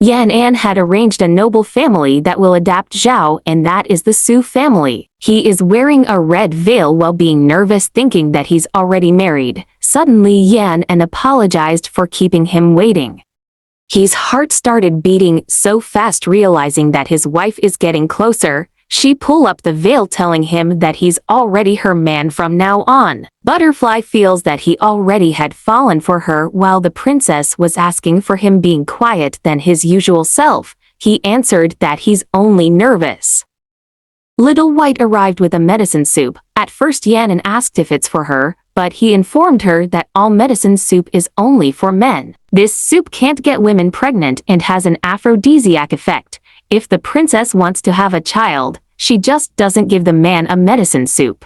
Yan An had arranged a noble family that will adapt Zhao, and that is the Su family. He is wearing a red veil while being nervous, thinking that he's already married. Suddenly Yan An apologized for keeping him waiting. His heart started beating so fast, realizing that his wife is getting closer. She pulled up the veil, telling him that he's already her man from now on. Butterfly feels that he already had fallen for her, while the princess was asking for him being quiet than his usual self. He answered that he's only nervous. Little White arrived with a medicine soup. At first Yan An asked if it's for her, but he informed her that all medicine soup is only for men. This soup can't get women pregnant and has an aphrodisiac effect. If the princess wants to have a child, she just doesn't give the man a medicine soup.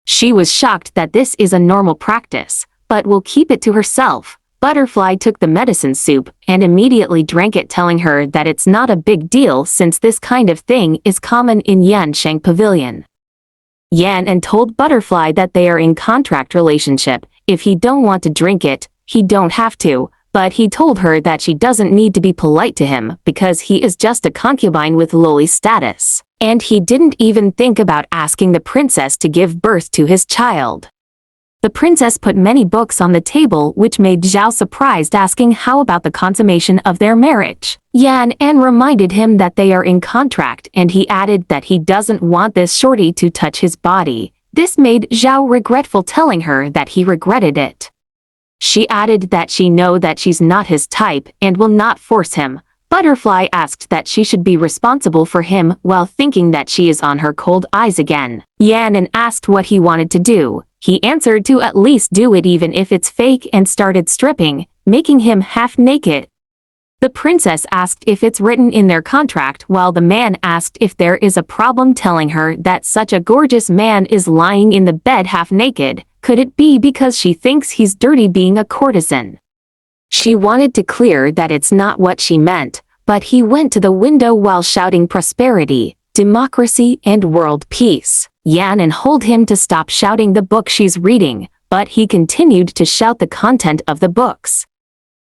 She was shocked that this is a normal practice, but will keep it to herself. Butterfly took the medicine soup and immediately drank it, telling her that it's not a big deal since this kind of thing is common in Yansheng Pavilion. Yan An told Butterfly that they are in contract relationship. If he don't want to drink it, he don't have to. But he told her that she doesn't need to be polite to him because he is just a concubine with lowly status. And he didn't even think about asking the princess to give birth to his child. The princess put many books on the table, which made Zhao surprised, asking how about the consummation of their marriage. Yan An reminded him that they are in contract, and he added that he doesn't want this shorty to touch his body. This made Zhao regretful, telling her that he regretted it. She added that she knows that she's not his type and will not force him. Butterfly asked that she should be responsible for him while thinking that she is on her cold eyes again. Yan An asked what he wanted to do. He answered to at least do it even if it's fake, and started stripping, making him half naked. The princess asked if it's written in their contract, while the man asked if there is a problem, telling her that such a gorgeous man is lying in the bed half naked. Could it be because she thinks he's dirty being a courtesan? She wanted to clear that it's not what she meant, but he went to the window while shouting prosperity, democracy, and world peace. Yan An told him to stop shouting the book she's reading, but he continued to shout the content of the books.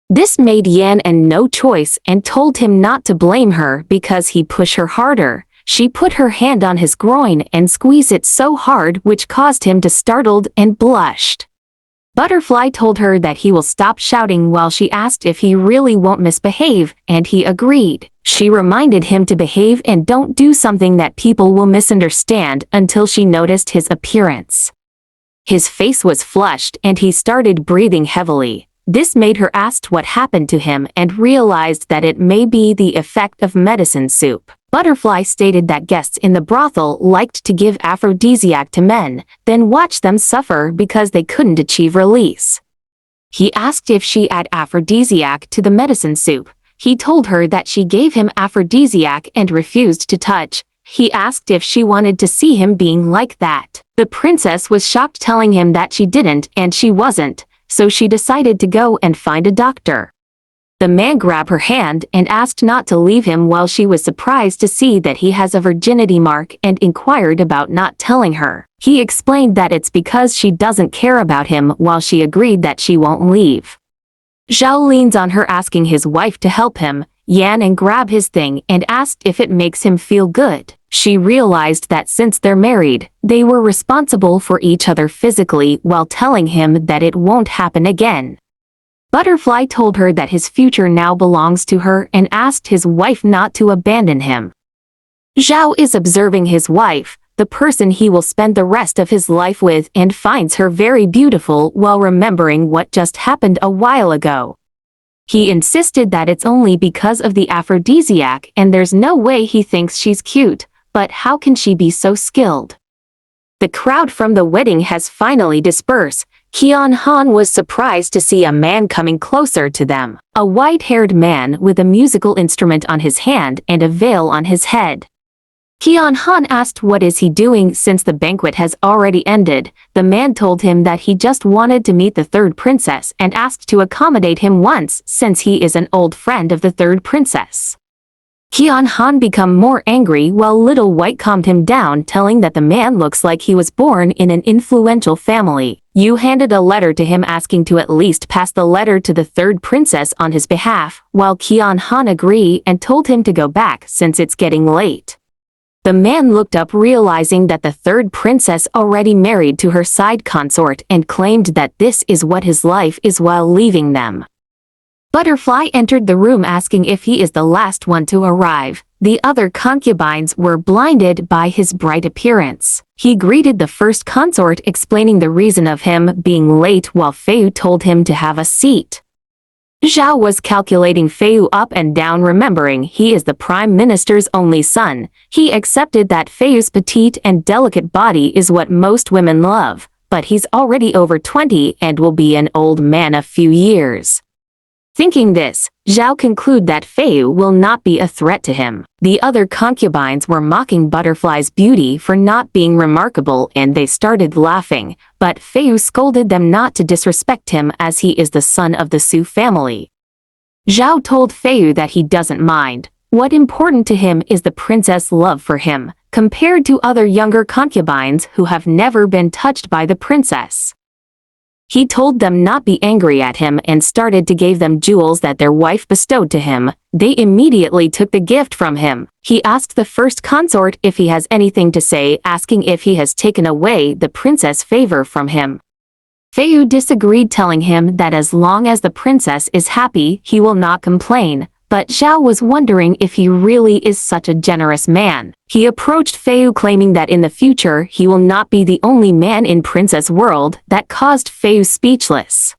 This made Yan An no choice and told him not to blame her because he pushed her harder. She put her hand on his groin and squeezed it so hard, which caused him to startled and blushed. Butterfly told her that he will stop shouting, while she asked if he really won't misbehave, and he agreed. She reminded him to behave and don't do something that people will misunderstand, until she noticed his appearance. His face was flushed and he started breathing heavily. This made her ask what happened to him and realized that it may be the effect of medicine soup. Butterfly stated that guests in the brothel liked to give aphrodisiac to men, then watch them suffer because they couldn't achieve release. He asked if she add aphrodisiac to the medicine soup. He told her that she gave him aphrodisiac and refused to touch. He asked if she wanted to see him being like that. The princess was shocked, telling him that she didn't and she wasn't, so she decided to go and find a doctor. The man grabbed her hand and asked not to leave him, while she was surprised to see that he has a virginity mark and inquired about not telling her. He explained that it's because she doesn't care about him, while she agreed that she won't leave. Zhao leans on her, asking his wife to help him. Yan An grabbed his thing and asked if it makes him feel good. She realized that since they're married, they were responsible for each other physically, while telling him that it won't happen again. Butterfly told her that his future now belongs to her and asked his wife not to abandon him. Zhao is observing his wife, the person he will spend the rest of his life with, and finds her very beautiful while remembering what just happened a while ago. He insisted that it's only because of the aphrodisiac, and there's no way he thinks she's cute, but how can she be so skilled? The crowd from the wedding has finally dispersed. Kean Han was surprised to see a man coming closer to them, a white-haired man with a musical instrument on his hand and a veil on his head. Kean Han asked what is he doing since the banquet has already ended. The man told him that he just wanted to meet the third princess and asked to accommodate him once, since he is an old friend of the third princess. Kean Han became more angry, while Little White calmed him down, telling that the man looks like he was born in an influential family. Yu handed a letter to him asking to at least pass the letter to the third princess on his behalf, while Kean Han agreed and told him to go back since it's getting late. The man looked up realizing that the third princess already married to her side consort and claimed that this is what his life is while leaving them. Butterfly entered the room asking if he is the last one to arrive. The other concubines were blinded by his bright appearance. He greeted the first consort explaining the reason of him being late while Feiyu told him to have a seat. Zhao was calculating Feiyu up and down remembering he is the prime minister's only son. He accepted that Feiyu's petite and delicate body is what most women love, but he's already over 20 and will be an old man a few years. Thinking this, Zhao concluded that Feiyu will not be a threat to him. The other concubines were mocking Butterfly's beauty for not being remarkable and they started laughing, but Feiyu scolded them not to disrespect him as he is the son of the Su family. Zhao told Feiyu that he doesn't mind. What important to him is the princess' love for him, compared to other younger concubines who have never been touched by the princess. He told them not be angry at him and started to give them jewels that their wife bestowed to him. They immediately took the gift from him. He asked the first consort if he has anything to say, asking if he has taken away the princess' favor from him. Feiyu disagreed, telling him that as long as the princess is happy, he will not complain. But Zhao was wondering if he really is such a generous man. He approached Feiyu claiming that in the future he will not be the only man in Princess World. That caused Feiyu speechless.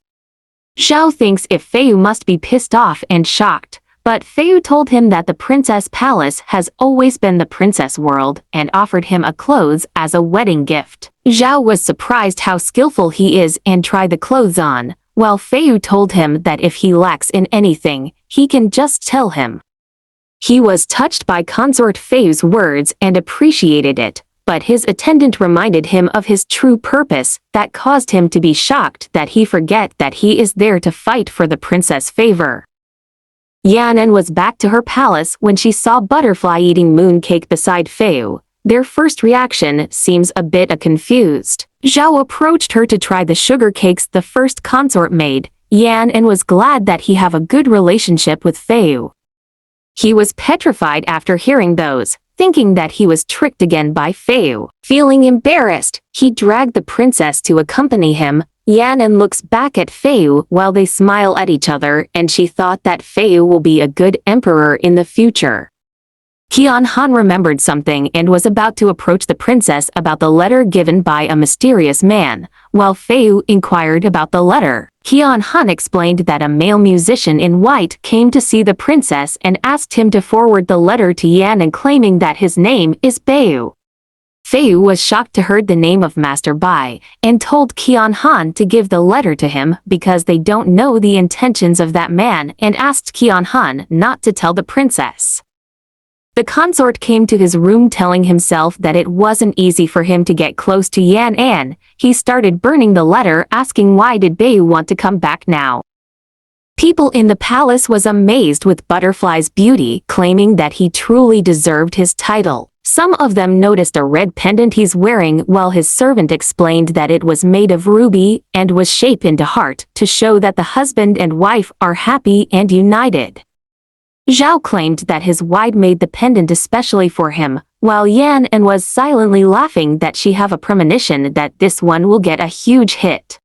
Zhao thinks if Feiyu must be pissed off and shocked, but Feiyu told him that the Princess Palace has always been the Princess World and offered him a clothes as a wedding gift. Zhao was surprised how skillful he is and tried the clothes on, while Feiyu told him that if he lacks in anything, he can just tell him. He was touched by Consort Feiyu's words and appreciated it, but his attendant reminded him of his true purpose that caused him to be shocked that he forget that he is there to fight for the princess' favor. Yanan was back to her palace when she saw Butterfly eating mooncake beside Feiyu. Their first reaction seems a bit confused. Zhao approached her to try the sugar cakes the first consort made. Yanan was glad that he have a good relationship with Feiyu. He was petrified after hearing those, thinking that he was tricked again by Feiyu. Feeling embarrassed, he dragged the princess to accompany him. Yanan looks back at Feiyu while they smile at each other and she thought that Feiyu will be a good emperor in the future. Kean Han remembered something and was about to approach the princess about the letter given by a mysterious man. While Feiyu inquired about the letter, Kean Han explained that a male musician in white came to see the princess and asked him to forward the letter to Yanan claiming that his name is Feiyu. Feiyu was shocked to hear the name of Master Bai and told Kean Han to give the letter to him because they don't know the intentions of that man and asked Kean Han not to tell the princess. The consort came to his room telling himself that it wasn't easy for him to get close to Yanan. He started burning the letter asking why did Feiyu want to come back now. People in the palace was amazed with Butterfly's beauty, claiming that he truly deserved his title. Some of them noticed a red pendant he's wearing while his servant explained that it was made of ruby and was shaped into heart to show that the husband and wife are happy and united. Zhao claimed that his wife made the pendant especially for him, while Yanan was silently laughing that she have a premonition that this one will get a huge hit.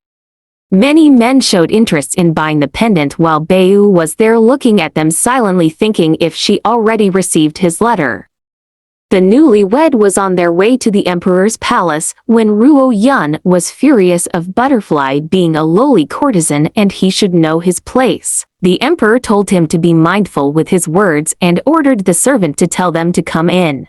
Many men showed interest in buying the pendant while Feiyu was there looking at them silently thinking if she already received his letter. The newlywed was on their way to the emperor's palace when Ruo Yun was furious of Butterfly being a lowly courtesan and he should know his place. The emperor told him to be mindful with his words and ordered the servant to tell them to come in.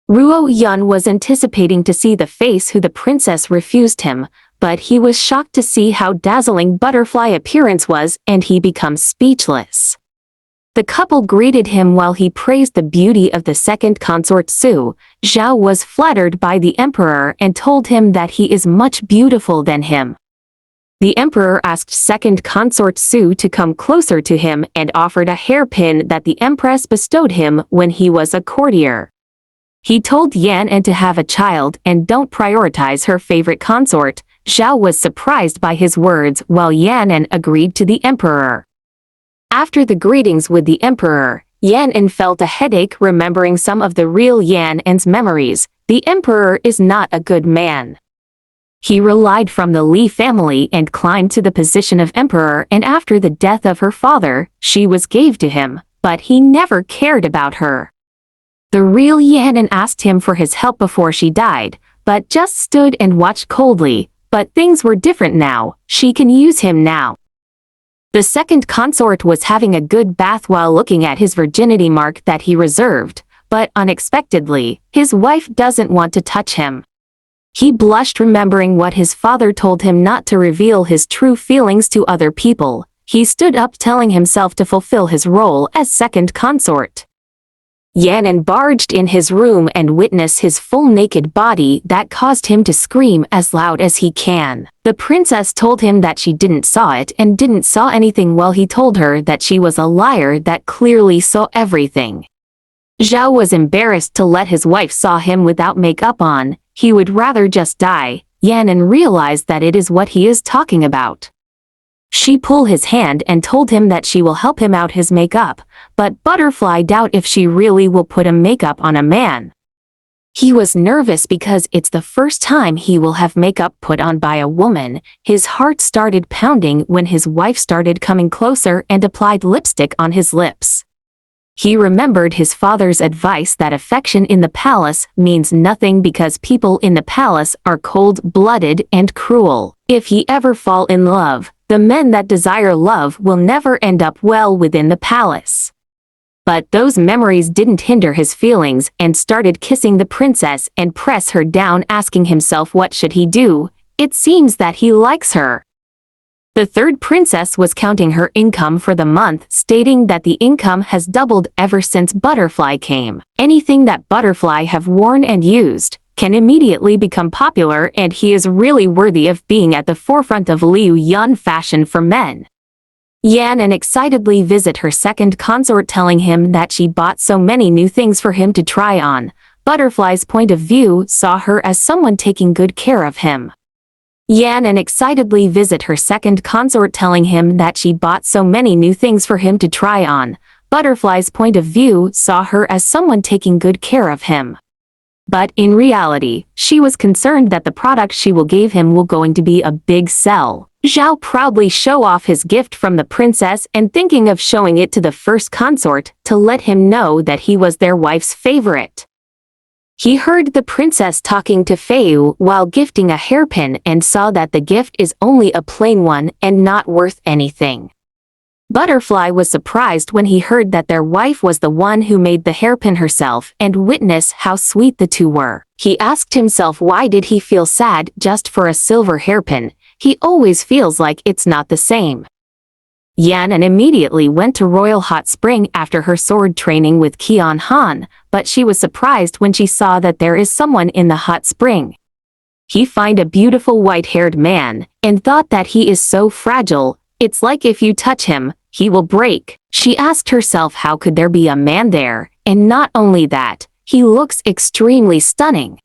Ruo Yun was anticipating to see the face who the princess refused him, but he was shocked to see how dazzling Butterfly appearance was and he becomes speechless. The couple greeted him while he praised the beauty of the second consort Su. Zhao was flattered by the emperor and told him that he is much beautiful than him. The emperor asked second consort Su to come closer to him and offered a hairpin that the Empress bestowed him when he was a courtier. He told Yanan to have a child and don't prioritize her favorite consort. Zhao was surprised by his words while Yan agreed to the emperor. After the greetings with the emperor, Yan felt a headache remembering some of the real Yan's memories. The emperor is not a good man. He relied from the Li family and climbed to the position of emperor, and after the death of her father, she was gave to him, but he never cared about her. The real Yan asked him for his help before she died, but just stood and watched coldly, but things were different now, she can use him now. The second consort was having a good bath while looking at his virginity mark that he reserved, but unexpectedly, his wife doesn't want to touch him. He blushed remembering what his father told him not to reveal his true feelings to other people. He stood up telling himself to fulfill his role as second consort. Yan barged in his room and witnessed his full naked body that caused him to scream as loud as he can. The princess told him that she didn't saw it and didn't saw anything while he told her that she was a liar that clearly saw everything. Zhao was embarrassed to let his wife saw him without makeup on. He would rather just die. Yan realized that it is what he is talking about. She pulled his hand and told him that she will help him out his makeup, but Butterfly doubt if she really will put a makeup on a man. He was nervous because it's the first time he will have makeup put on by a woman. His heart started pounding when his wife started coming closer and applied lipstick on his lips. He remembered his father's advice that affection in the palace means nothing because people in the palace are cold-blooded and cruel. If he ever fall in love, the men that desire love will never end up well within the palace. But those memories didn't hinder his feelings and started kissing the princess and press her down, asking himself what should he do. It seems that he likes her. The third princess was counting her income for the month, stating that the income has doubled ever since Butterfly came. Anything that Butterfly have worn and used can immediately become popular, and he is really worthy of being at the forefront of Liu Yan fashion for men. Yan excitedly visit her second consort telling him that she bought so many new things for him to try on. Butterfly's point of view saw her as someone taking good care of him. Yan excitedly visit her second consort telling him that she bought so many new things for him to try on. Butterfly's point of view saw her as someone taking good care of him. But in reality, she was concerned that the product she will give him will going to be a big sell. Zhao proudly show off his gift from the princess and thinking of showing it to the first consort to let him know that he was their wife's favorite. He heard the princess talking to Feiyu while gifting a hairpin and saw that the gift is only a plain one and not worth anything. Butterfly was surprised when he heard that their wife was the one who made the hairpin herself and witnessed how sweet the two were. He asked himself why did he feel sad just for a silver hairpin. He always feels like it's not the same. Yan immediately went to Royal Hot Spring after her sword training with Kean Han, but she was surprised when she saw that there is someone in the hot spring. He find a beautiful white-haired man, and thought that he is so fragile, it's like if you touch him, he will break. She asked herself how could there be a man there, and not only that, he looks extremely stunning.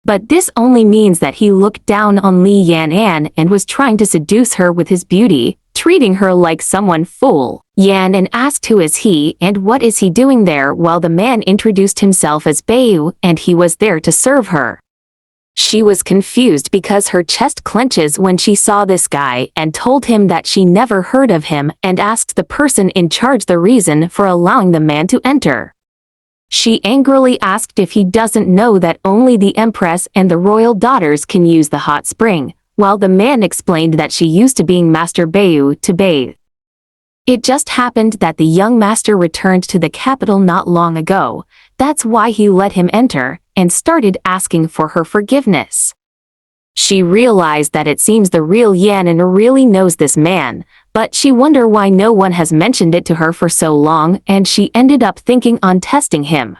But this only means that he looked down on Li Yan and was trying to seduce her with his beauty, treating her like someone fool. Yan asked who is he and what is he doing there while the man introduced himself as Beiyu and he was there to serve her. She was confused because her chest clenches when she saw this guy and told him that she never heard of him and asked the person in charge the reason for allowing the man to enter. She angrily asked if he doesn't know that only the Empress and the royal daughters can use the hot spring, while the man explained that she used to being Master Beiyu to bathe. It just happened that the young master returned to the capital not long ago, that's why he let him enter, and started asking for her forgiveness. She realized that it seems the real Yan really knows this man, but she wondered why no one has mentioned it to her for so long, and she ended up thinking on testing him.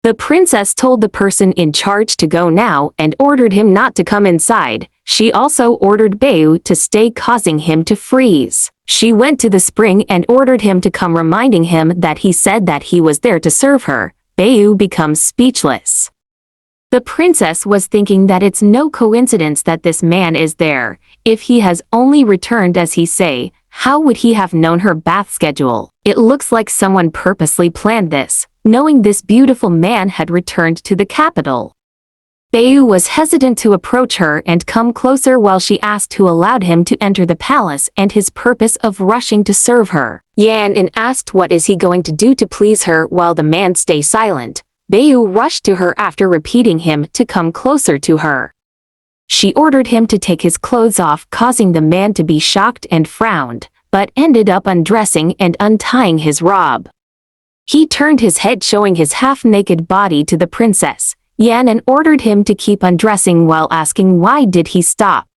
The princess told the person in charge to go now and ordered him not to come inside. She also ordered Beiyu to stay, causing him to freeze. She went to the spring and ordered him to come, reminding him that he said that he was there to serve her. Beiyu becomes speechless. The princess was thinking that it's no coincidence that this man is there. If he has only returned as he say, how would he have known her bath schedule? It looks like someone purposely planned this, knowing this beautiful man had returned to the capital. Bayu was hesitant to approach her and come closer while she asked who allowed him to enter the palace and his purpose of rushing to serve her. Yan asked what is he going to do to please her while the man stay silent. Bayu rushed to her after repeating him to come closer to her. She ordered him to take his clothes off, causing the man to be shocked and frowned, but ended up undressing and untying his robe. He turned his head showing his half-naked body to the princess. Yan ordered him to keep undressing while asking why did he stop.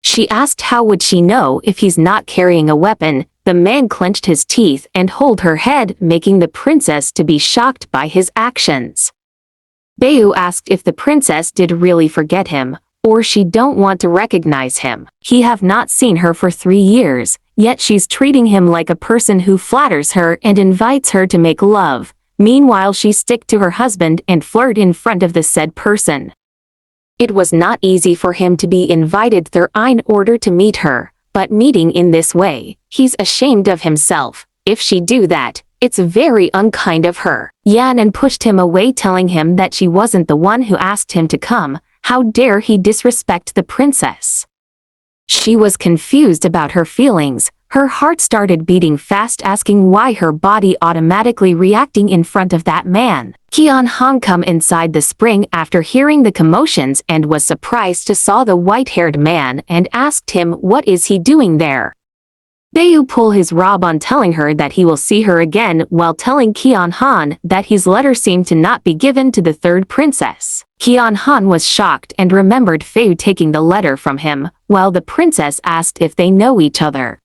She asked how would she know if he's not carrying a weapon. The man clenched his teeth and held her head, making the princess to be shocked by his actions. Bayu asked if the princess did really forget him, or she don't want to recognize him. He have not seen her for 3 years, yet she's treating him like a person who flatters her and invites her to make love. Meanwhile she stick to her husband and flirt in front of the said person. It was not easy for him to be invited there in order to meet her, but meeting in this way, he's ashamed of himself. If she do that, it's very unkind of her. Yan pushed him away telling him that she wasn't the one who asked him to come. How dare he disrespect the princess? She was confused about her feelings. Her heart started beating fast, asking why her body automatically reacting in front of that man. Kean Han come inside the spring after hearing the commotions and was surprised to saw the white-haired man and asked him what is he doing there. Bayu pull his robe on telling her that he will see her again while telling Kean Han that his letter seemed to not be given to the third princess. Kean Han was shocked and remembered Fei taking the letter from him, while the princess asked if they know each other.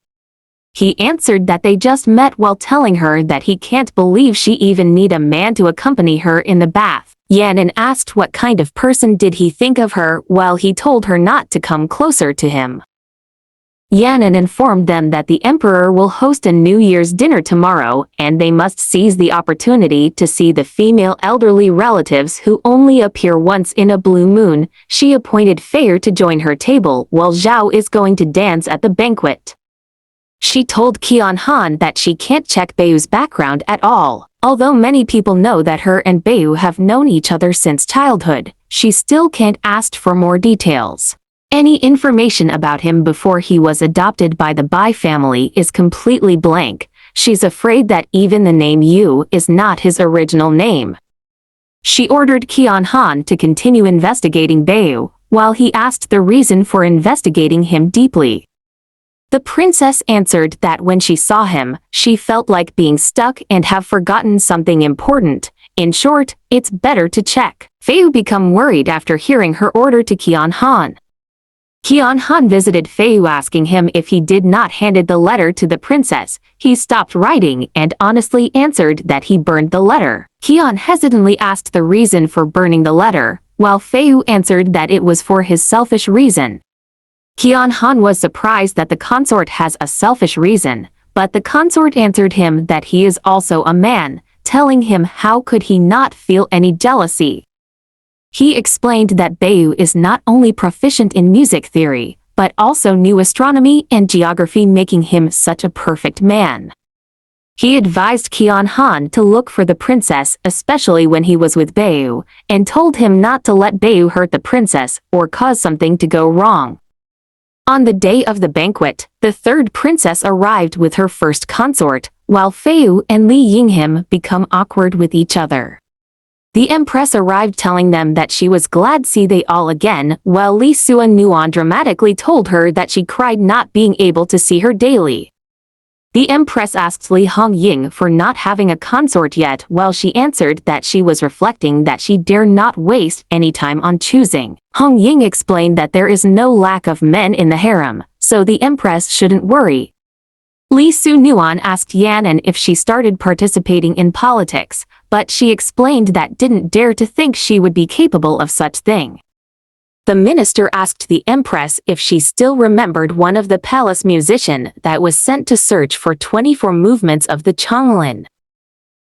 He answered that they just met while telling her that he can't believe she even need a man to accompany her in the bath. Yan asked what kind of person did he think of her while he told her not to come closer to him. Yan informed them that the emperor will host a New Year's dinner tomorrow and they must seize the opportunity to see the female elderly relatives who only appear once in a blue moon. She appointed Fei to join her table while Zhao is going to dance at the banquet. She told Kean Han that she can't check Bayu's background at all. Although many people know that her and Bayu have known each other since childhood, she still can't ask for more details. Any information about him before he was adopted by the Bai family is completely blank. She's afraid that even the name Yu is not his original name. She ordered Kean Han to continue investigating Bayu, while he asked the reason for investigating him deeply. The princess answered that when she saw him, she felt like being stuck and have forgotten something important. In short, it's better to check. Fei became worried after hearing her order to Kean Han. Kean Han visited Fei asking him if he did not handed the letter to the princess. He stopped writing and honestly answered that he burned the letter. Kean hesitantly asked the reason for burning the letter, while Fei answered that it was for his selfish reason. Kean Han was surprised that the consort has a selfish reason, but the consort answered him that he is also a man, telling him how could he not feel any jealousy. He explained that Bayu is not only proficient in music theory, but also knew astronomy and geography, making him such a perfect man. He advised Kean Han to look for the princess, especially when he was with Bayu, and told him not to let Bayu hurt the princess or cause something to go wrong. On the day of the banquet, the third princess arrived with her first consort, while Fei and Li Yinghim become awkward with each other. The Empress arrived telling them that she was glad to see they all again, while Li Suan dramatically told her that she cried not being able to see her daily. The Empress asked Li Hongying for not having a consort yet, while she answered that she was reflecting that she dare not waste any time on choosing. Hongying explained that there is no lack of men in the harem, so the Empress shouldn't worry. Li Suan asked Yan if she started participating in politics, but she explained that didn't dare to think she would be capable of such thing. The minister asked the Empress if she still remembered one of the palace musician that was sent to search for 24 movements of the Changlin.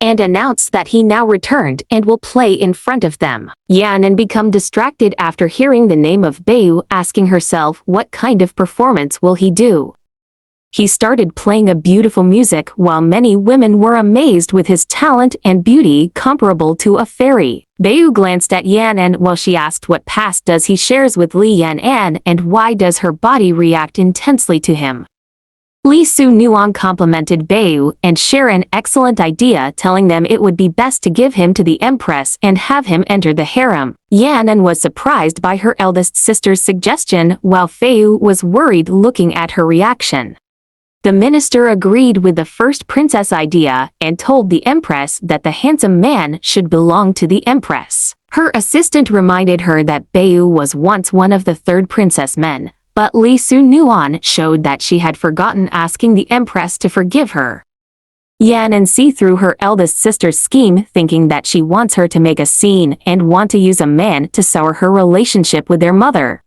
and announced that he now returned and will play in front of them. Yan become distracted after hearing the name of Bayu, asking herself what kind of performance will he do. He started playing a beautiful music while many women were amazed with his talent and beauty comparable to a fairy. Bayu glanced at Yan while she asked what past does he shares with Li Yan and why does her body react intensely to him. Li Su Nuan complimented Bayu and shared an excellent idea, telling them it would be best to give him to the Empress and have him enter the harem. Yan was surprised by her eldest sister's suggestion while Feiyu was worried looking at her reaction. The minister agreed with the first princess idea and told the Empress that the handsome man should belong to the Empress. Her assistant reminded her that Bayu was once one of the third princess men, but Li Su Nuan showed that she had forgotten asking the Empress to forgive her. Yan see through her eldest sister's scheme, thinking that she wants her to make a scene and want to use a man to sour her relationship with their mother.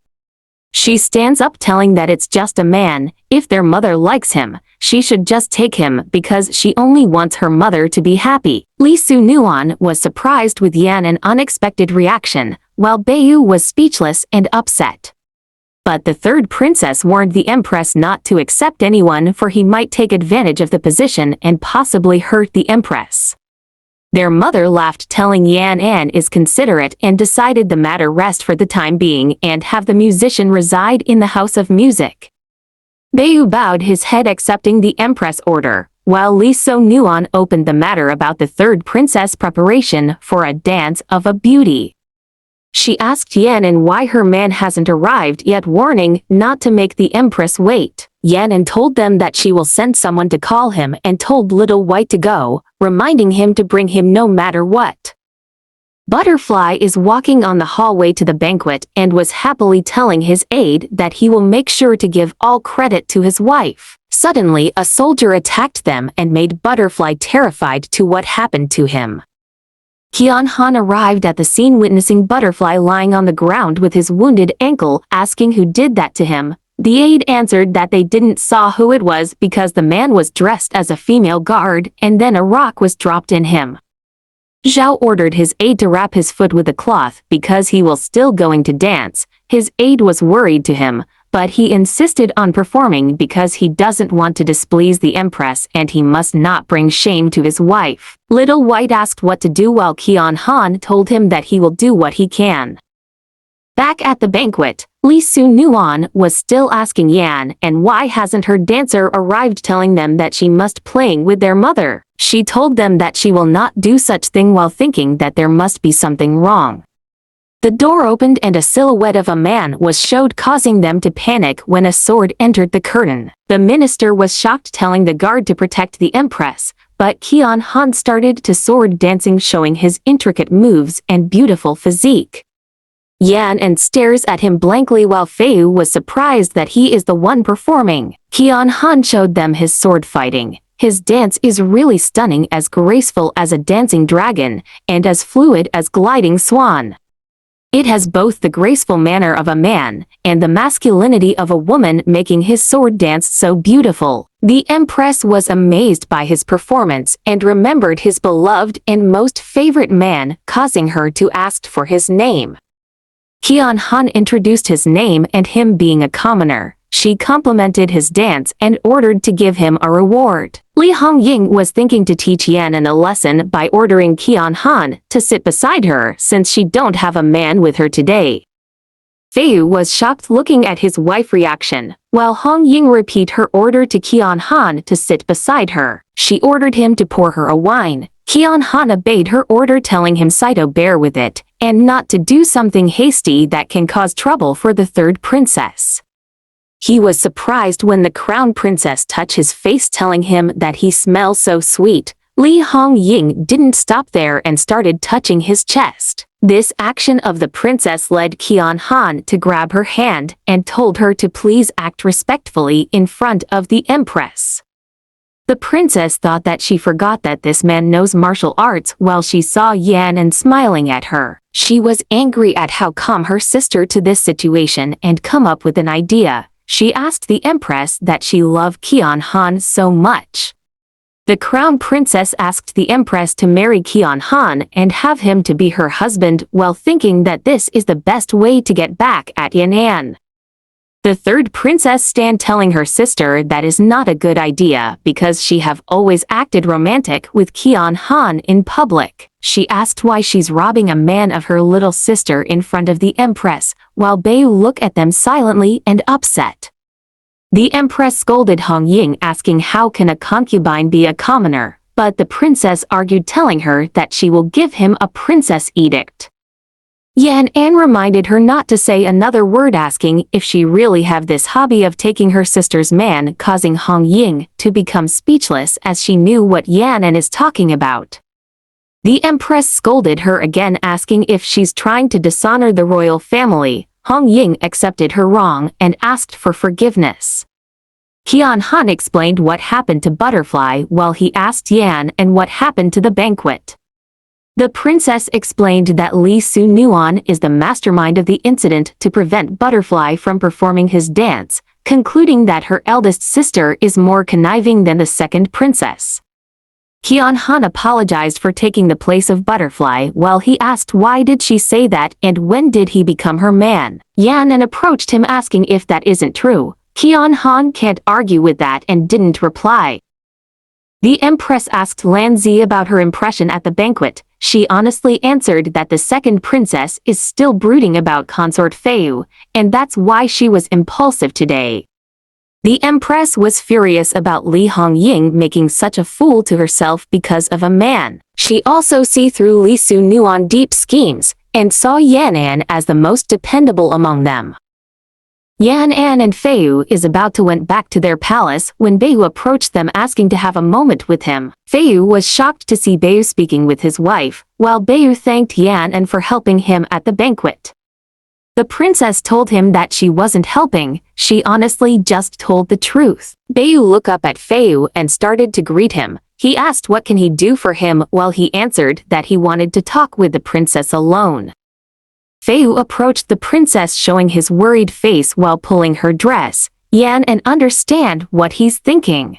She stands up telling that it's just a man, if their mother likes him, she should just take him because she only wants her mother to be happy. Li Su Nuan was surprised with Yan's unexpected reaction, while Bayu was speechless and upset. But the third princess warned the Empress not to accept anyone for he might take advantage of the position and possibly hurt the Empress. Their mother laughed, telling Yan is considerate and decided the matter rest for the time being and have the musician reside in the house of music. Bayu bowed his head accepting the Empress order, while Li Su Nuan opened the matter about the third princess preparation for a dance of a beauty. She asked Yan why her man hasn't arrived yet, warning not to make the Empress wait. Yan told them that she will send someone to call him and told Little White to go, reminding him to bring him no matter what. Butterfly is walking on the hallway to the banquet and was happily telling his aide that he will make sure to give all credit to his wife. Suddenly, a soldier attacked them and made Butterfly terrified to what happened to him. Kean Han arrived at the scene, witnessing Butterfly lying on the ground with his wounded ankle, asking who did that to him. The aide answered that they didn't saw who it was because the man was dressed as a female guard and then a rock was dropped in him. Zhao ordered his aide to wrap his foot with a cloth because he was still going to dance. His aide was worried to him, but he insisted on performing because he doesn't want to displease the Empress and he must not bring shame to his wife. Little White asked what to do while Kean Han told him that he will do what he can. Back at the banquet, Li Su Nuan was still asking Yan why hasn't her dancer arrived, telling them that she must playing with their mother. She told them that she will not do such thing while thinking that there must be something wrong. The door opened and a silhouette of a man was showed, causing them to panic when a sword entered the curtain. The minister was shocked, telling the guard to protect the Empress, but Kean Han started to sword dancing, showing his intricate moves and beautiful physique. Yan stares at him blankly while Feiyu was surprised that he is the one performing. Kean Han showed them his sword fighting. His dance is really stunning, as graceful as a dancing dragon, and as fluid as gliding swan. It has both the graceful manner of a man and the masculinity of a woman, making his sword dance so beautiful. The Empress was amazed by his performance and remembered his beloved and most favorite man, causing her to ask for his name. Kean Han introduced his name and him being a commoner. She complimented his dance and ordered to give him a reward. Li Hongying was thinking to teach Yan a lesson by ordering Kean Han to sit beside her since she don't have a man with her today. Feiyu was shocked looking at his wife's reaction, while Hongying repeated her order to Kean Han to sit beside her. She ordered him to pour her a wine. Kean Han obeyed her order, telling him to bear with it and not to do something hasty that can cause trouble for the third princess. He was surprised when the crown princess touched his face, telling him that he smells so sweet. Li Hongying didn't stop there and started touching his chest. This action of the princess led Kean Han to grab her hand and told her to please act respectfully in front of the Empress. The princess thought that she forgot that this man knows martial arts while she saw Yan smiling at her. She was angry at how come her sister to this situation and come up with an idea. She asked the Empress that she loved Kean Han so much. The crown princess asked the Empress to marry Kean Han and have him to be her husband while thinking that this is the best way to get back at Kean Han. The third princess stand telling her sister that is not a good idea because she have always acted romantic with Kean Han in public. She asked why she's robbing a man of her little sister in front of the Empress, while Bayu look at them silently and upset. The Empress scolded Hong Ying asking how can a concubine be a commoner, but the princess argued telling her that she will give him a princess edict. Yan An reminded her not to say another word asking if she really have this hobby of taking her sister's man, causing Hong Ying to become speechless as she knew what Yan An is talking about. The Empress scolded her again asking if she's trying to dishonor the royal family. Hong Ying accepted her wrong and asked for forgiveness. Kean Han explained what happened to Butterfly while he asked Yan and what happened to the banquet. The princess explained that Li Su Nuan is the mastermind of the incident to prevent Butterfly from performing his dance, concluding that her eldest sister is more conniving than the second princess. Kean Han apologized for taking the place of Butterfly while he asked why did she say that and when did he become her man. Yan An approached him asking if that isn't true. Kean Han can't argue with that and didn't reply. The Empress asked Lan Zi about her impression at the banquet. She honestly answered that the second princess is still brooding about consort Feiyu, and that's why she was impulsive today. The Empress was furious about Li Hongying making such a fool to herself because of a man. She also see through Li Su Nuan deep schemes, and saw Yan An as the most dependable among them. Yan An and Feiyu is about to went back to their palace when Bayu approached them asking to have a moment with him. Feiyu was shocked to see Bayu speaking with his wife, while Bayu thanked Yan An for helping him at the banquet. The princess told him that she wasn't helping, she honestly just told the truth. Bayu looked up at Feiyu and started to greet him. He asked what can he do for him while he answered that he wanted to talk with the princess alone. Feiyu approached the princess showing his worried face while pulling her dress. Yan An understand what he's thinking.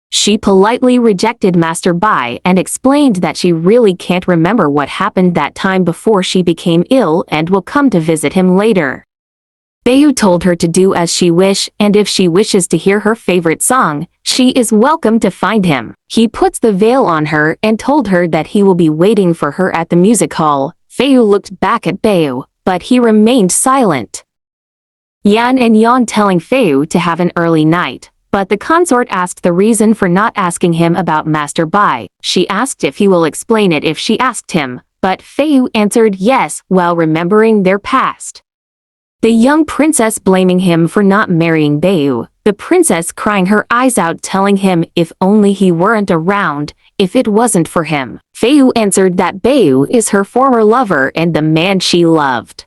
She politely rejected Master Bai and explained that she really can't remember what happened that time before she became ill and will come to visit him later. Bayu told her to do as she wish and if she wishes to hear her favorite song, she is welcome to find him. He puts the veil on her and told her that he will be waiting for her at the music hall. Feiyu looked back at Bayu, but he remained silent. Yan and Yan telling Feiyu to have an early night, but the consort asked the reason for not asking him about Master Bai. She asked if he will explain it if she asked him, but Feiyu answered yes while remembering their past. The young princess blaming him for not marrying Bayu, the princess crying her eyes out telling him if only he weren't around, if it wasn't for him. Feiyu answered that Bayu is her former lover and the man she loved.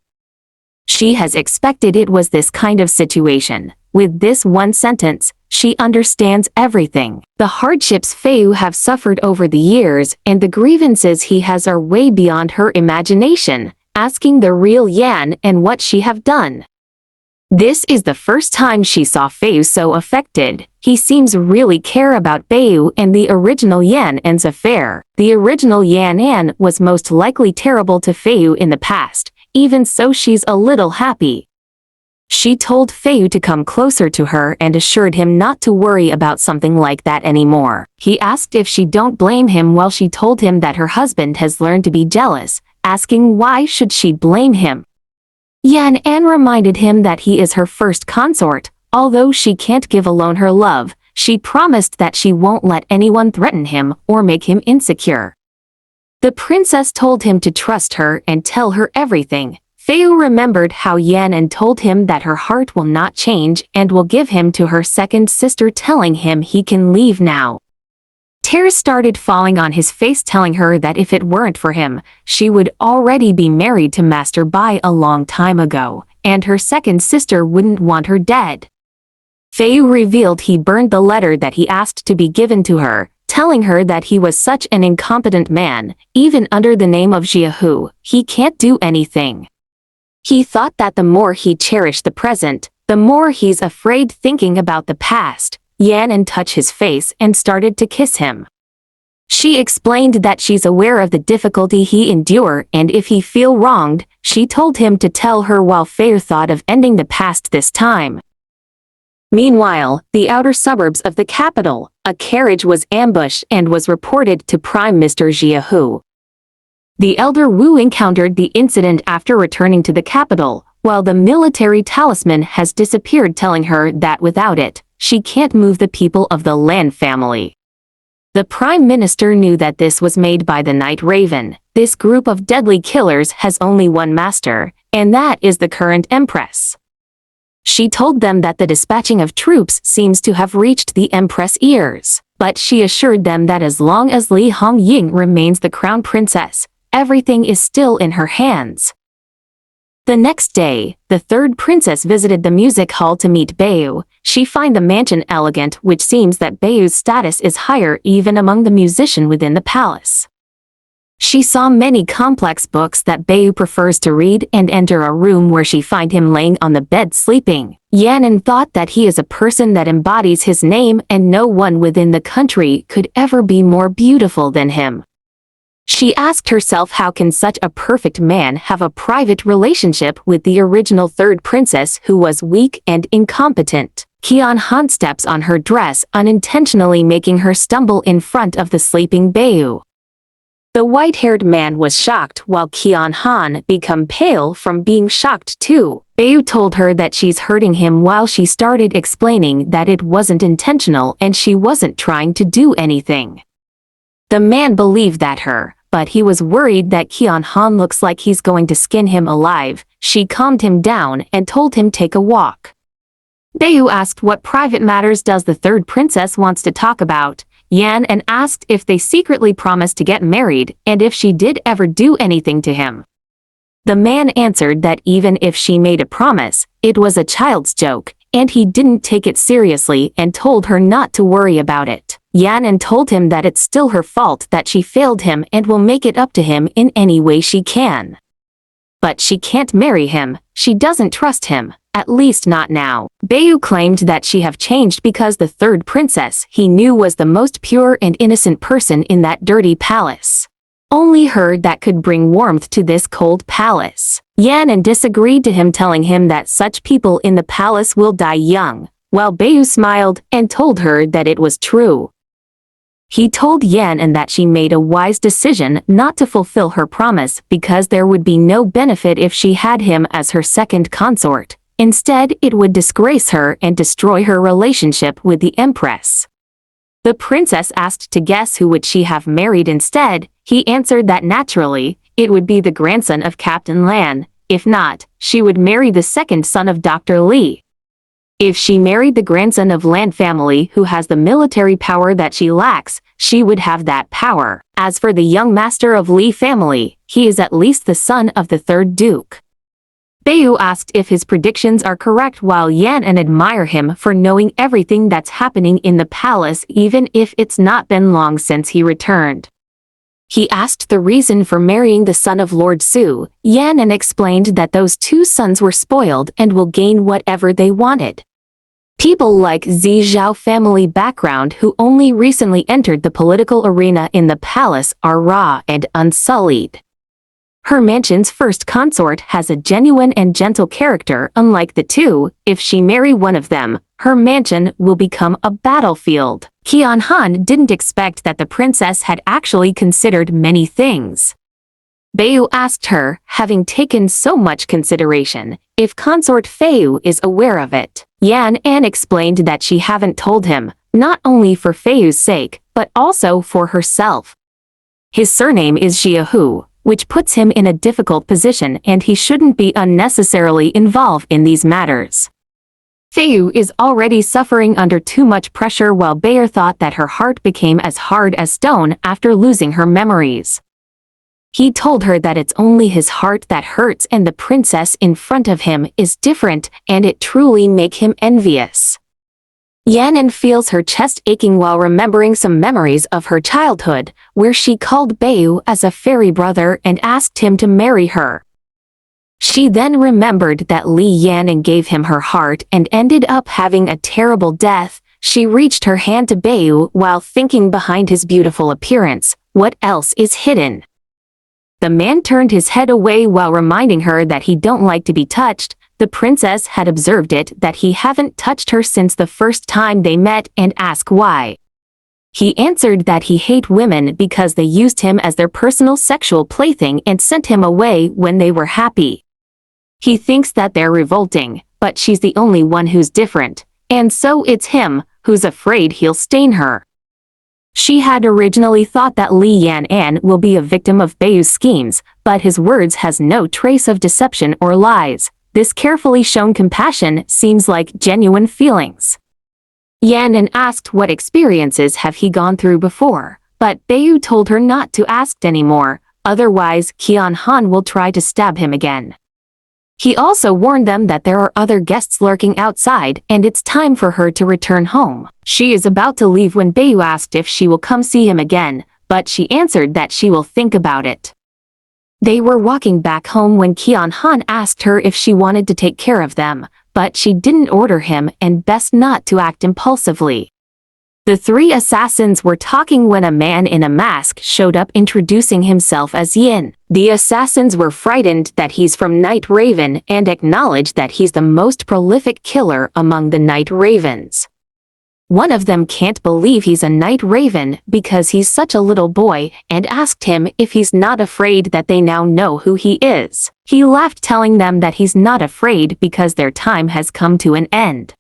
She has expected it was this kind of situation. With this one sentence, she understands everything. The hardships Feiyu have suffered over the years and the grievances he has are way beyond her imagination, asking the real Yan and what she have done. This is the first time she saw Feiyu so affected. He seems really care about Bayu and the original Yan An's affair. The original Yan An was most likely terrible to Feiyu in the past, even so she's a little happy. She told Feiyu to come closer to her and assured him not to worry about something like that anymore. He asked if she don't blame him while she told him that her husband has learned to be jealous, asking why should she blame him. Yan An reminded him that he is her first consort. Although she can't give alone her love, she promised that she won't let anyone threaten him or make him insecure. The princess told him to trust her and tell her everything. Feiyu remembered how Yan An told him that her heart will not change and will give him to her second sister telling him he can leave now. Tears started falling on his face telling her that if it weren't for him, she would already be married to Master Bai a long time ago, and her second sister wouldn't want her dead. Feiyu revealed he burned the letter that he asked to be given to her, telling her that he was such an incompetent man, even under the name of Jiahu, he can't do anything. He thought that the more he cherished the present, the more he's afraid thinking about the past. Yan and touched his face and started to kiss him. She explained that she's aware of the difficulty he endure and if he feel wronged, she told him to tell her while Fei thought of ending the past this time. Meanwhile, the outer suburbs of the capital, a carriage was ambushed and was reported to Prime Minister Jiahu. The elder Wu encountered the incident after returning to the capital, while the military talisman has disappeared, telling her that without it, she can't move the people of the Lan family. The Prime Minister knew that this was made by the Night Raven. This group of deadly killers has only one master, and that is the current Empress. She told them that the dispatching of troops seems to have reached the Empress' ears, but she assured them that as long as Li Hongying remains the crown princess, everything is still in her hands. The next day, the third princess visited the music hall to meet Bayu. She find the mansion elegant, which seems that Bayu's status is higher even among the musicians within the palace. She saw many complex books that Bayu prefers to read and enter a room where she find him laying on the bed sleeping. Yanan thought that he is a person that embodies his name and no one within the country could ever be more beautiful than him. She asked herself, how can such a perfect man have a private relationship with the original third princess who was weak and incompetent? Kean Han steps on her dress, unintentionally making her stumble in front of the sleeping Bayu. The white-haired man was shocked while Kean Han became pale from being shocked too. Bayu told her that she's hurting him while she started explaining that it wasn't intentional and she wasn't trying to do anything. The man believed that her, but he was worried that Kean Han looks like he's going to skin him alive. She calmed him down and told him take a walk. Bayu asked what private matters does the third princess wants to talk about. Yan and asked if they secretly promised to get married and if she did ever do anything to him. The man answered that even if she made a promise, it was a child's joke, and he didn't take it seriously and told her not to worry about it. Yanan told him that it's still her fault that she failed him and will make it up to him in any way she can. But she can't marry him, she doesn't trust him, at least not now. Bayu claimed that she have changed because the third princess he knew was the most pure and innocent person in that dirty palace. Only her that could bring warmth to this cold palace. Yanan disagreed to him, telling him that such people in the palace will die young, while Bayu smiled and told her that it was true. He told Yanan that she made a wise decision not to fulfill her promise because there would be no benefit if she had him as her second consort. Instead, it would disgrace her and destroy her relationship with the Empress. The princess asked to guess who would she have married instead. He answered that naturally, it would be the grandson of Captain Lan. If not, she would marry the second son of Dr. Li. If she married the grandson of Lan family who has the military power that she lacks, she would have that power. As for the young master of Li family, he is at least the son of the third duke. Bayu asked if his predictions are correct while Yanan admire him for knowing everything that's happening in the palace even if it's not been long since he returned. He asked the reason for marrying the son of Lord Su. Yanan explained that those two sons were spoiled and will gain whatever they wanted. People like Zi Zhao family background who only recently entered the political arena in the palace are raw and unsullied. Her mansion's first consort has a genuine and gentle character. Unlike the two, if she marry one of them, her mansion will become a battlefield. Kean Han didn't expect that the princess had actually considered many things. Bayu asked her, having taken so much consideration, if consort Feiyu is aware of it. Yanan explained that she haven't told him, not only for Feiyu's sake, but also for herself. His surname is Jiahu, which puts him in a difficult position and he shouldn't be unnecessarily involved in these matters. Feiyu is already suffering under too much pressure while Bayer thought that her heart became as hard as stone after losing her memories. He told her that it's only his heart that hurts and the princess in front of him is different and it truly make him envious. Yanan feels her chest aching while remembering some memories of her childhood, where she called Bayu as a fairy brother and asked him to marry her. She then remembered that Li Yanan gave him her heart and ended up having a terrible death. She reached her hand to Bayu while thinking behind his beautiful appearance, what else is hidden? The man turned his head away while reminding her that he don't like to be touched. The princess had observed it that he haven't touched her since the first time they met and asked why. He answered that he hate women because they used him as their personal sexual plaything and sent him away when they were happy. He thinks that they're revolting, but she's the only one who's different, and so it's him who's afraid he'll stain her. She had originally thought that Li Yan will be a victim of Bayu's schemes, but his words has no trace of deception or lies. This carefully shown compassion seems like genuine feelings. Yan asked what experiences have he gone through before, but Bayu told her not to ask anymore, otherwise Kean Han will try to stab him again. He also warned them that there are other guests lurking outside and it's time for her to return home. She is about to leave when Bayu asked if she will come see him again, but she answered that she will think about it. They were walking back home when Kean Han asked her if she wanted to take care of them, but she didn't order him and best not to act impulsively. The three assassins were talking when a man in a mask showed up introducing himself as Yin. The assassins were frightened that he's from Night Raven and acknowledged that he's the most prolific killer among the Night Ravens. One of them can't believe he's a Night Raven because he's such a little boy and asked him if he's not afraid that they now know who he is. He laughed telling them that he's not afraid because their time has come to an end.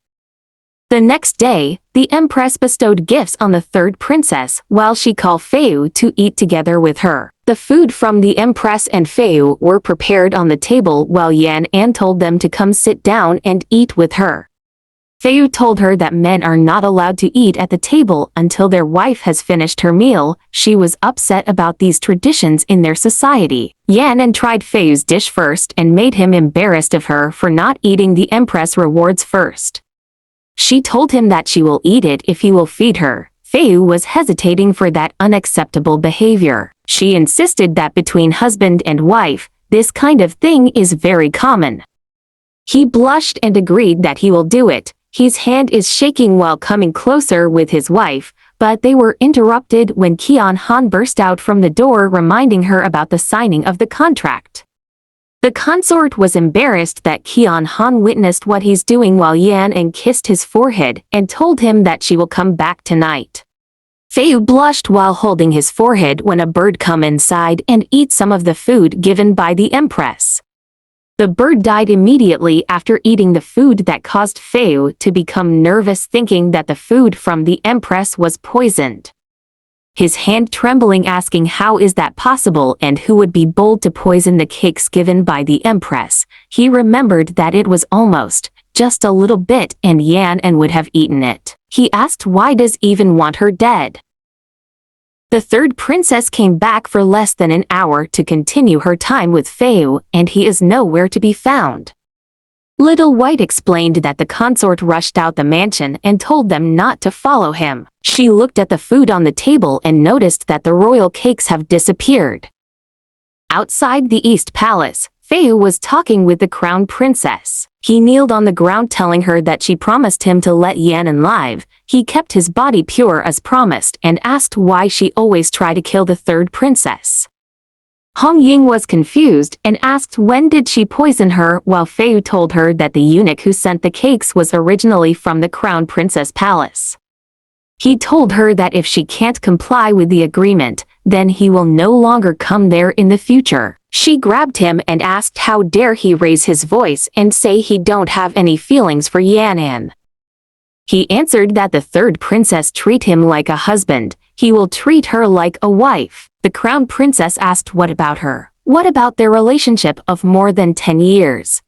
The next day, the Empress bestowed gifts on the third princess while she called Feiyu to eat together with her. The food from the Empress and Feiyu were prepared on the table while Yan told them to come sit down and eat with her. Feiyu told her that men are not allowed to eat at the table until their wife has finished her meal. She was upset about these traditions in their society. Yan tried Feiyu's dish first and made him embarrassed of her for not eating the Empress rewards first. She told him that she will eat it if he will feed her. Feiyu was hesitating for that unacceptable behavior. She insisted that between husband and wife, this kind of thing is very common. He blushed and agreed that he will do it. His hand is shaking while coming closer with his wife, but they were interrupted when Kean Han burst out from the door reminding her about the signing of the contract. The consort was embarrassed that Kean Han witnessed what he's doing while Yan kissed his forehead and told him that she will come back tonight. Feiyu blushed while holding his forehead when a bird come inside and eat some of the food given by the Empress. The bird died immediately after eating the food that caused Feiyu to become nervous thinking that the food from the Empress was poisoned. His hand trembling asking how is that possible and who would be bold to poison the cakes given by the Empress. He remembered that it was almost, just a little bit and Yan would have eaten it. He asked why does even want her dead. The third princess came back for less than an hour to continue her time with Feiyu and he is nowhere to be found. Little White explained that the consort rushed out the mansion and told them not to follow him. She looked at the food on the table and noticed that the royal cakes have disappeared. Outside the East Palace, Feiyu was talking with the crown princess. He kneeled on the ground telling her that she promised him to let Yan live. He kept his body pure as promised and asked why she always tried to kill the third princess. Hong Ying was confused and asked when did she poison her while Feiyu told her that the eunuch who sent the cakes was originally from the crown princess palace. He told her that if she can't comply with the agreement, then he will no longer come there in the future. She grabbed him and asked how dare he raise his voice and say he don't have any feelings for Yan. He answered that the third princess treat him like a husband, he will treat her like a wife. The crown princess asked what about her? What about their relationship of more than 10 years?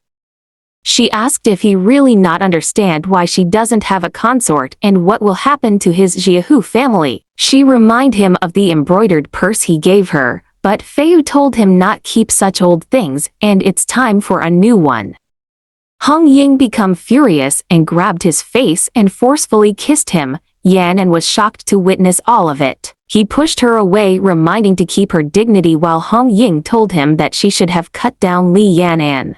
She asked if he really not understand why she doesn't have a consort and what will happen to his Jiahu family. She reminded him of the embroidered purse he gave her, but Feiyu told him not keep such old things and it's time for a new one. Hong Ying became furious and grabbed his face and forcefully kissed him. Yan was shocked to witness all of it. He pushed her away reminding to keep her dignity while Hong Ying told him that she should have cut down Li Yan.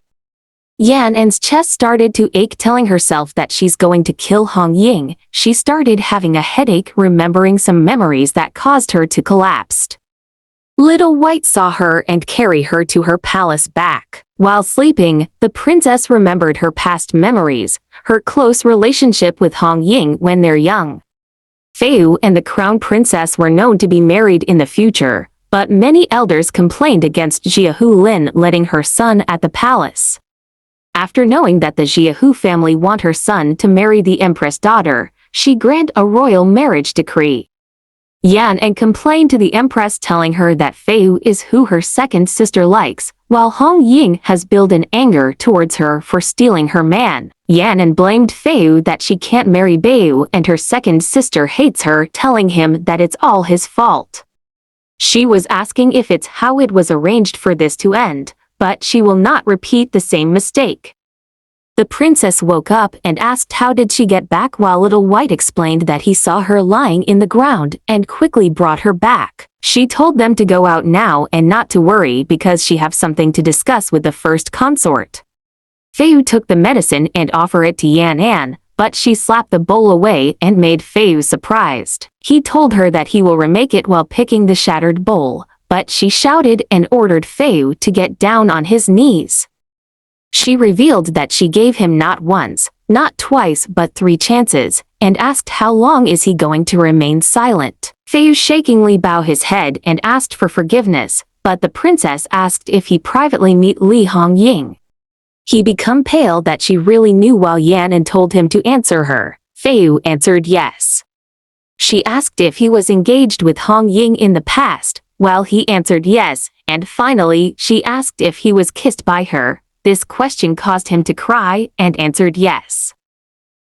Yan An's chest started to ache, telling herself that she's going to kill Hong Ying. She started having a headache, remembering some memories that caused her to collapse. Little White saw her and carry her to her palace back. While sleeping, the princess remembered her past memories, her close relationship with Hong Ying when they're young. Feiyu and the crown princess were known to be married in the future, but many elders complained against Jiahu Lin letting her son at the palace. After knowing that the Jiahu family want her son to marry the Empress daughter, she granted a royal marriage decree. Yan An complained to the Empress, telling her that Feiyu is who her second sister likes, while Hong Ying has built an anger towards her for stealing her man. Yan An blamed Feiyu that she can't marry Beiyu, and her second sister hates her, telling him that it's all his fault. She was asking if it's how it was arranged for this to end, but she will not repeat the same mistake. The princess woke up and asked how did she get back, while Little White explained that he saw her lying in the ground and quickly brought her back. She told them to go out now and not to worry because she have something to discuss with the first consort. Feiyu took the medicine and offered it to Yan An, but she slapped the bowl away and made Feiyu surprised. He told her that he will remake it while picking the shattered bowl, but she shouted and ordered Feiyu to get down on his knees. She revealed that she gave him not once, not twice, but 3 chances, and asked how long is he going to remain silent. Feiyu shakingly bowed his head and asked for forgiveness, but the princess asked if he privately meet Li Hong Ying. He became pale that she really knew, while Yan An told him to answer her. Feiyu answered yes. She asked if he was engaged with Hong Ying in the past, while he answered yes, and finally she asked if he was kissed by her. This question caused him to cry and answered yes.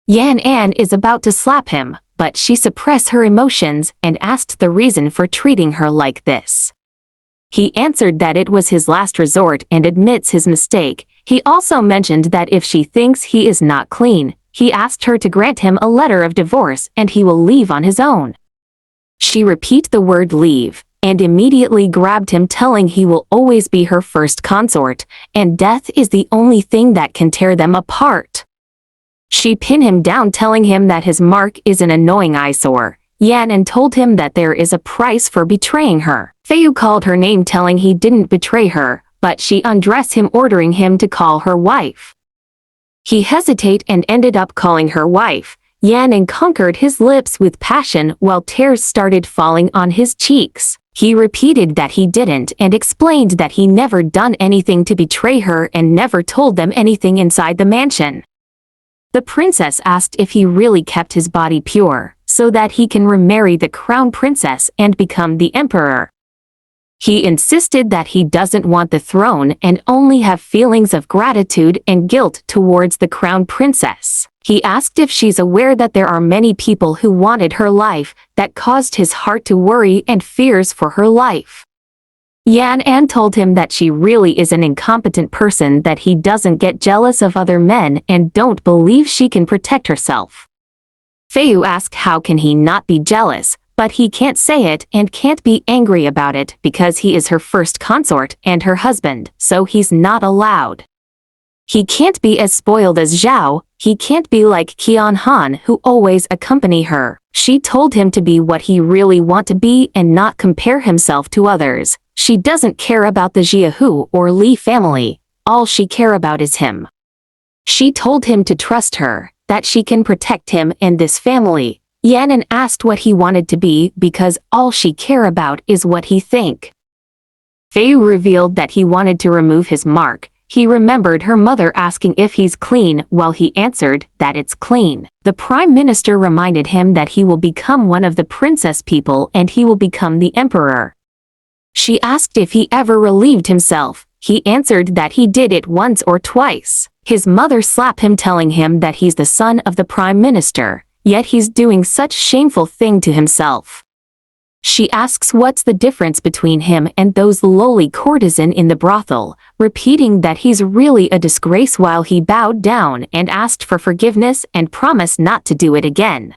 Yan An is about to slap him, but she suppressed her emotions and asked the reason for treating her like this. He answered that it was his last resort and admits his mistake. He also mentioned that if she thinks he is not clean, he asked her to grant him a letter of divorce and he will leave on his own. She repeated the word leave, and immediately grabbed him, telling he will always be her first consort, and death is the only thing that can tear them apart. She pinned him down, telling him that his mark is an annoying eyesore. Yan An told him that there is a price for betraying her. Feiyu called her name, telling he didn't betray her, but she undressed him, ordering him to call her wife. He hesitated and ended up calling her wife. Yan An conquered his lips with passion while tears started falling on his cheeks. He repeated that he didn't and explained that he never done anything to betray her and never told them anything inside the mansion. The princess asked if he really kept his body pure, so that he can remarry the crown princess and become the emperor. He insisted that he doesn't want the throne and only have feelings of gratitude and guilt towards the crown princess. He asked if she's aware that there are many people who wanted her life, that caused his heart to worry and fears for her life. Yan An told him that she really is an incompetent person, that he doesn't get jealous of other men and don't believe she can protect herself. Feiyu asked how can he not be jealous, but he can't say it and can't be angry about it because he is her first consort and her husband, so he's not allowed. He can't be as spoiled as Zhao, he can't be like Kean Han who always accompany her. She told him to be what he really want to be and not compare himself to others. She doesn't care about the Jiahu or Li family, all she care about is him. She told him to trust her, that she can protect him and this family. Yan An asked what he wanted to be because all she care about is what he think. Feiyu revealed that he wanted to remove his mark. He remembered her mother asking if he's clean, while he answered that it's clean. The prime minister reminded him that he will become one of the princess people and he will become the emperor. She asked if he ever relieved himself. He answered that he did it once or twice. His mother slapped him, telling him that he's the son of the prime minister, yet he's doing such shameful thing to himself. She asks what's the difference between him and those lowly courtesan in the brothel, repeating that he's really a disgrace, while he bowed down and asked for forgiveness and promised not to do it again.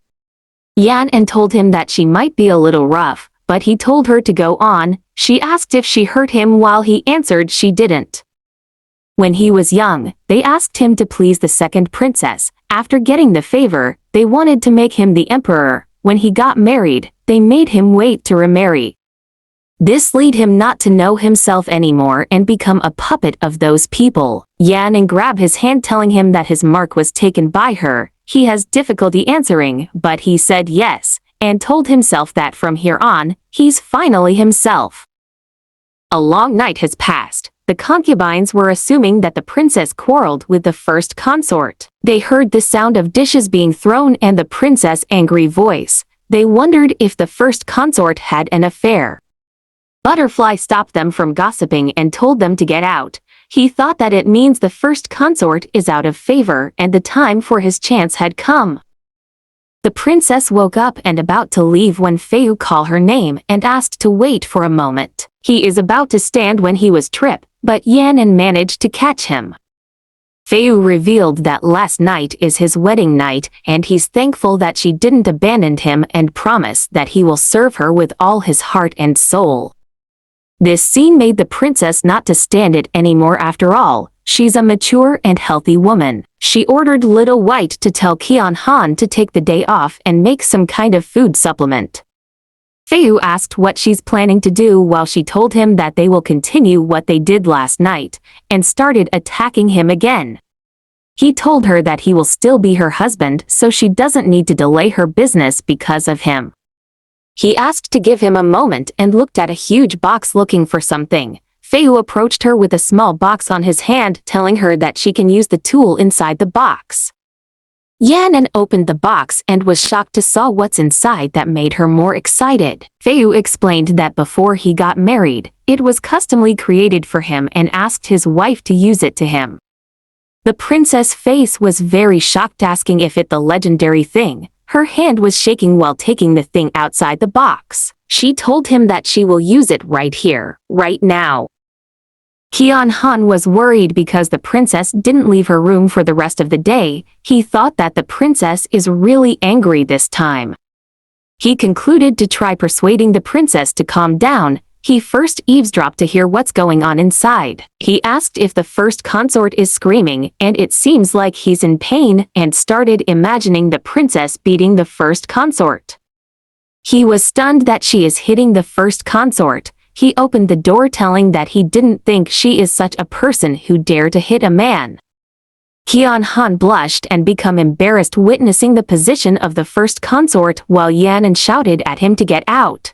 Yan An told him that she might be a little rough, but he told her to go on. She asked if she hurt him, while he answered she didn't. When he was young, they asked him to please the second princess. After getting the favor, they wanted to make him the emperor. When he got married, they made him wait to remarry. This led him not to know himself anymore and become a puppet of those people. Yan grabbed his hand telling him that his mark was taken by her. He has difficulty answering, but he said yes, and told himself that from here on, he's finally himself. A long night has passed. The concubines were assuming that the princess quarreled with the first consort. They heard the sound of dishes being thrown and the princess' angry voice. They wondered if the first consort had an affair. Butterfly stopped them from gossiping and told them to get out. He thought that it means the first consort is out of favor and the time for his chance had come. The princess woke up and about to leave when Fei called her name and asked to wait for a moment. He is about to stand when he was tripped, but Yan managed to catch him. Fei revealed that last night is his wedding night and he's thankful that she didn't abandon him and promised that he will serve her with all his heart and soul. This scene made the princess not to stand it anymore after all. She's a mature and healthy woman. She ordered Little White to tell Kean Han to take the day off and make some kind of food supplement. Fei asked what she's planning to do while she told him that they will continue what they did last night, and started attacking him again. He told her that he will still be her husband so she doesn't need to delay her business because of him. He asked to give him a moment and looked at a huge box looking for something. Fei approached her with a small box on his hand, telling her that she can use the tool inside the box. Yan opened the box and was shocked to saw what's inside that made her more excited. Fei explained that before he got married, it was customly created for him and asked his wife to use it to him. The princess' face was very shocked, asking if it the legendary thing. Her hand was shaking while taking the thing outside the box. She told him that she will use it right here, right now. Kean Han was worried because the princess didn't leave her room for the rest of the day. He thought that the princess is really angry this time. He concluded to try persuading the princess to calm down. He first eavesdropped to hear what's going on inside. He asked if the first consort is screaming, and it seems like he's in pain, and started imagining the princess beating the first consort. He was stunned that she is hitting the first consort. He opened the door, telling that he didn't think she is such a person who dare to hit a man. Kean Han blushed and became embarrassed witnessing the position of the first consort while Yan shouted at him to get out.